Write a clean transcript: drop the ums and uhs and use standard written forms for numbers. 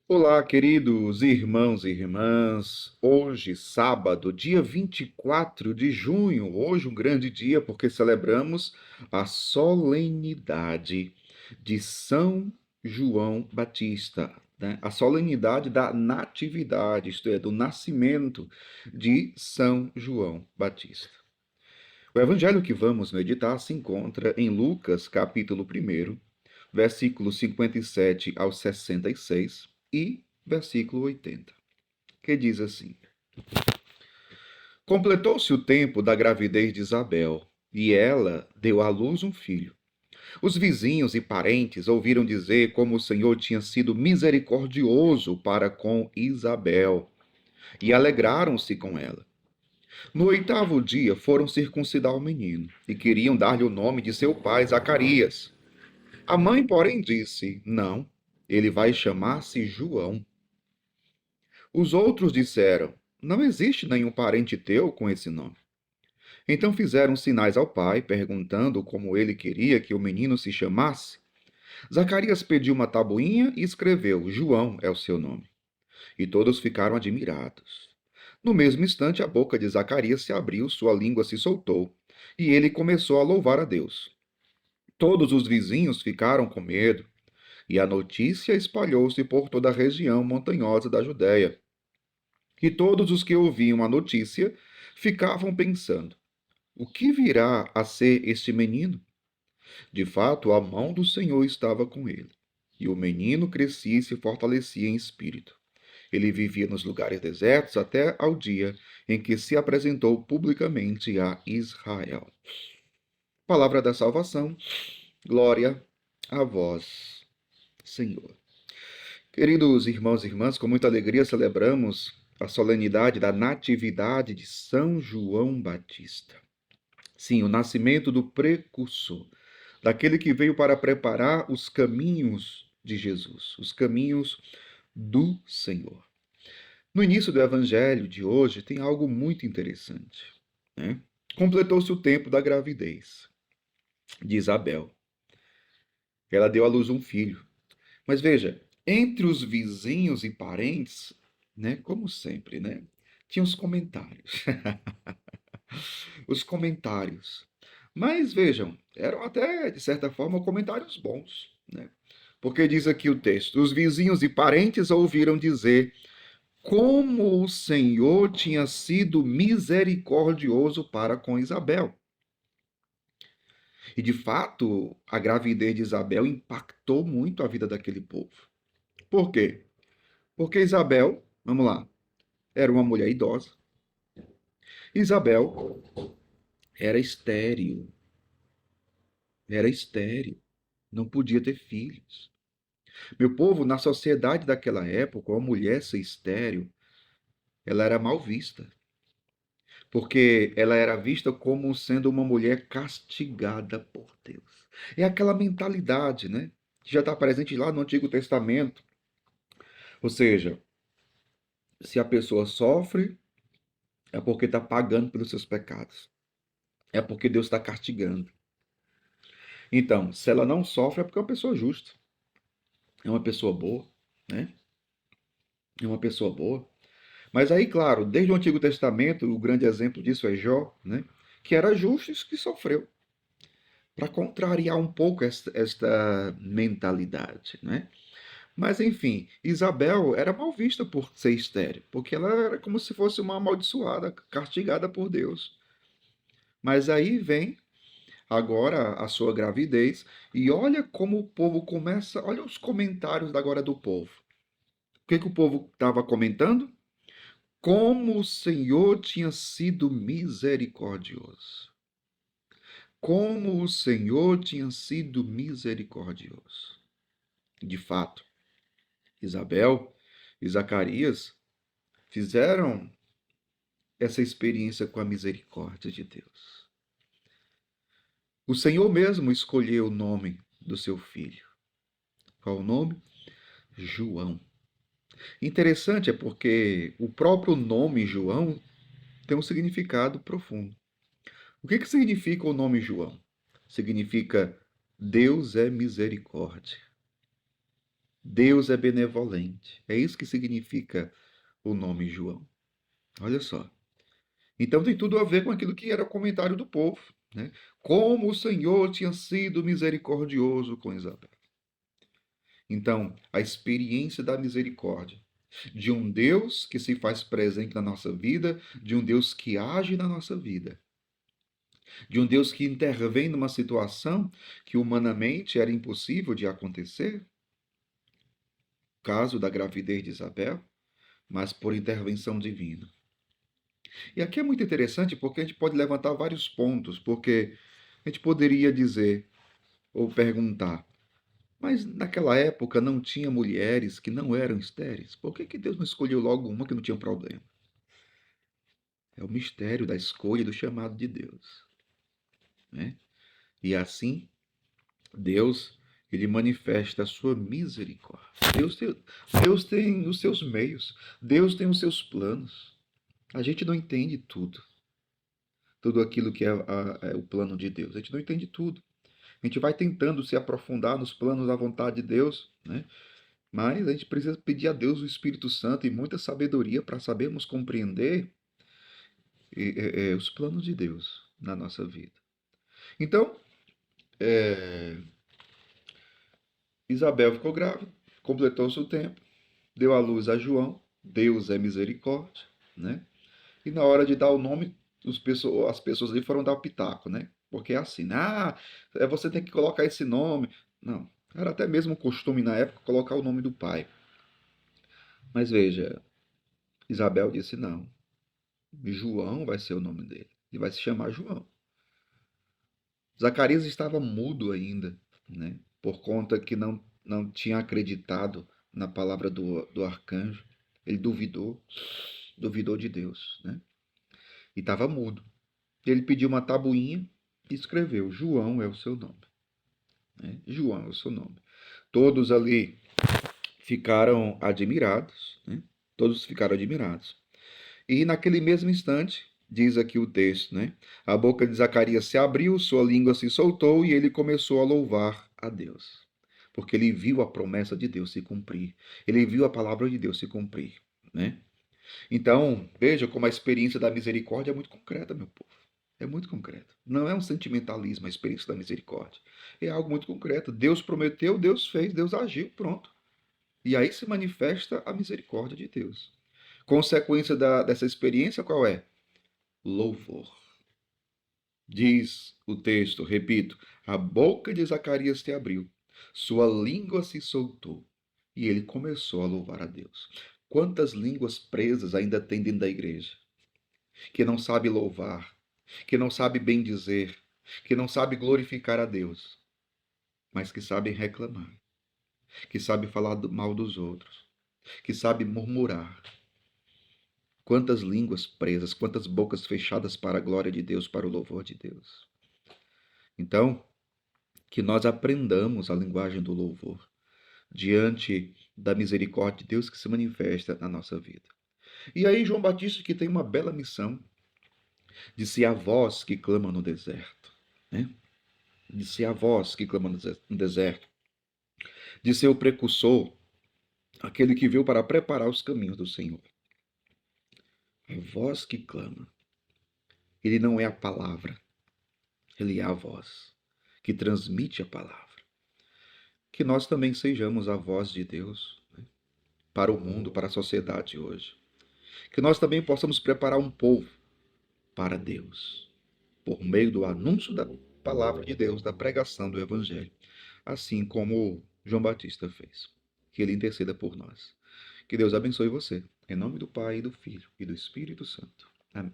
Olá, queridos irmãos e irmãs. Hoje, sábado, dia 24 de junho, hoje um grande dia porque celebramos a solenidade de São João Batista, né? A solenidade da natividade, isto é, do nascimento de São João Batista. O evangelho que vamos meditar se encontra em Lucas, capítulo 1, versículos 57 ao 66 e versículo 80, que diz assim: Completou-se o tempo da gravidez de Isabel, e ela deu à luz um filho. Os vizinhos e parentes ouviram dizer como o Senhor tinha sido misericordioso para com Isabel, e alegraram-se com ela. No oitavo dia foram circuncidar o menino, e queriam dar-lhe o nome de seu pai, Zacarias. A mãe, porém, disse: Não, ele vai chamar-se João. Os outros disseram: Não existe nenhum parente teu com esse nome. Então fizeram sinais ao pai, perguntando como ele queria que o menino se chamasse. Zacarias pediu uma tabuinha e escreveu: João é o seu nome. E todos ficaram admirados. No mesmo instante, a boca de Zacarias se abriu, sua língua se soltou, e ele começou a louvar a Deus. Todos os vizinhos ficaram com medo, e a notícia espalhou-se por toda a região montanhosa da Judéia. E todos os que ouviam a notícia ficavam pensando: o que virá a ser este menino? De fato, a mão do Senhor estava com ele. E o menino crescia e se fortalecia em espírito. Ele vivia nos lugares desertos até ao dia em que se apresentou publicamente a Israel. Palavra da salvação, glória a vós, Senhor. Queridos irmãos e irmãs, com muita alegria celebramos a solenidade da Natividade de São João Batista. Sim, o nascimento do precursor, daquele que veio para preparar os caminhos de Jesus, os caminhos do Senhor. No início do evangelho de hoje tem algo muito interessante, né? Completou-se o tempo da gravidez de Isabel. Ela deu à luz um filho. Mas veja, entre os vizinhos e parentes, né, como sempre, né, tinha os comentários. Os comentários. Mas vejam, eram até, de certa forma, comentários bons, né? Porque diz aqui o texto: os vizinhos e parentes ouviram dizer como o Senhor tinha sido misericordioso para com Isabel. E de fato, a gravidez de Isabel impactou muito a vida daquele povo. Por quê? Porque Isabel, vamos lá, era uma mulher idosa. Isabel era estéril, era estéril, não podia ter filhos. Meu povo, na sociedade daquela época, uma mulher ser estéril, ela era mal vista, porque ela era vista como sendo uma mulher castigada por Deus. É aquela mentalidade, né? Que já está presente lá no Antigo Testamento. Ou seja, se a pessoa sofre, é porque está pagando pelos seus pecados. É porque Deus está castigando. Então, se ela não sofre, é porque é uma pessoa justa. É uma pessoa boa, né? É uma pessoa boa. Mas aí, claro, desde o Antigo Testamento, o grande exemplo disso é Jó, né? Que era justo e que sofreu. Para contrariar um pouco esta mentalidade, né? Mas, enfim, Isabel era mal vista por ser estéril, porque ela era como se fosse uma amaldiçoada, castigada por Deus. Mas aí vem agora a sua gravidez, e olha como o povo começa, olha os comentários agora do povo. O que, que o povo estava comentando? Como o Senhor tinha sido misericordioso. Como o Senhor tinha sido misericordioso. De fato, Isabel e Zacarias fizeram essa experiência com a misericórdia de Deus. O Senhor mesmo escolheu o nome do seu filho. Qual o nome? João. Interessante é porque o próprio nome João tem um significado profundo. O que significa o nome João? Significa Deus é misericórdia. Deus é benevolente. É isso que significa o nome João. Olha só. Então tem tudo a ver com aquilo que era o comentário do povo, né? Como o Senhor tinha sido misericordioso com Isabel. Então, a experiência da misericórdia de um Deus que se faz presente na nossa vida, de um Deus que age na nossa vida, de um Deus que intervém numa situação que humanamente era impossível de acontecer, caso da gravidez de Isabel, mas por intervenção divina. E aqui é muito interessante porque a gente pode levantar vários pontos, porque a gente poderia dizer ou perguntar, mas naquela época não tinha mulheres que não eram estéreis? Por que Deus não escolheu logo uma que não tinha problema? É o mistério da escolha e do chamado de Deus, né? E assim, Deus, ele manifesta a sua misericórdia. Deus tem os seus meios, Deus tem os seus planos. A gente não entende tudo aquilo que é o plano de Deus. A gente não entende tudo. A gente vai tentando se aprofundar nos planos da vontade de Deus, né? Mas a gente precisa pedir a Deus o Espírito Santo e muita sabedoria para sabermos compreender os planos de Deus na nossa vida. Então, Isabel ficou grávida, completou seu tempo, deu à luz a João, Deus é misericórdia, né? E na hora de dar o nome, as pessoas ali foram dar o pitaco, né? Porque é assim, você tem que colocar esse nome. Não, era até mesmo costume na época colocar o nome do pai. Mas veja, Isabel disse não, João vai ser o nome dele, e vai se chamar João. Zacarias estava mudo ainda, né? Por conta que não tinha acreditado na palavra do arcanjo. Ele duvidou de Deus, né? E estava mudo. Ele pediu uma tabuinha e escreveu: João é o seu nome. Né? João é o seu nome. Todos ali ficaram admirados, né? Todos ficaram admirados. E naquele mesmo instante, diz aqui o texto, né? A boca de Zacarias se abriu, sua língua se soltou e ele começou a louvar a Deus. Porque ele viu a promessa de Deus se cumprir. Ele viu a palavra de Deus se cumprir, né? Então, veja como a experiência da misericórdia é muito concreta, meu povo. É muito concreto. Não é um sentimentalismo a experiência da misericórdia. É algo muito concreto. Deus prometeu, Deus fez, Deus agiu, pronto. E aí se manifesta a misericórdia de Deus. Consequência dessa experiência qual é? Louvor. Diz o texto, repito, a boca de Zacarias se abriu, sua língua se soltou e ele começou a louvar a Deus. Quantas línguas presas ainda tem dentro da igreja? Que não sabe louvar, que não sabe bem dizer, que não sabe glorificar a Deus, mas que sabem reclamar, que sabe falar mal dos outros, que sabe murmurar. Quantas línguas presas, quantas bocas fechadas para a glória de Deus, para o louvor de Deus. Então, que nós aprendamos a linguagem do louvor diante da misericórdia de Deus que se manifesta na nossa vida. E aí João Batista que tem uma bela missão de ser a voz que clama no deserto, né? De ser a voz que clama no deserto, de ser o precursor, aquele que veio para preparar os caminhos do Senhor. A voz que clama. Ele não é a palavra, ele é a voz que transmite a palavra. Que nós também sejamos a voz de Deus, né, para o mundo, para a sociedade hoje. Que nós também possamos preparar um povo para Deus, por meio do anúncio da palavra de Deus, da pregação do Evangelho, assim como João Batista fez. Que ele interceda por nós. Que Deus abençoe você. Em nome do Pai, do Filho e do Espírito Santo. Amém.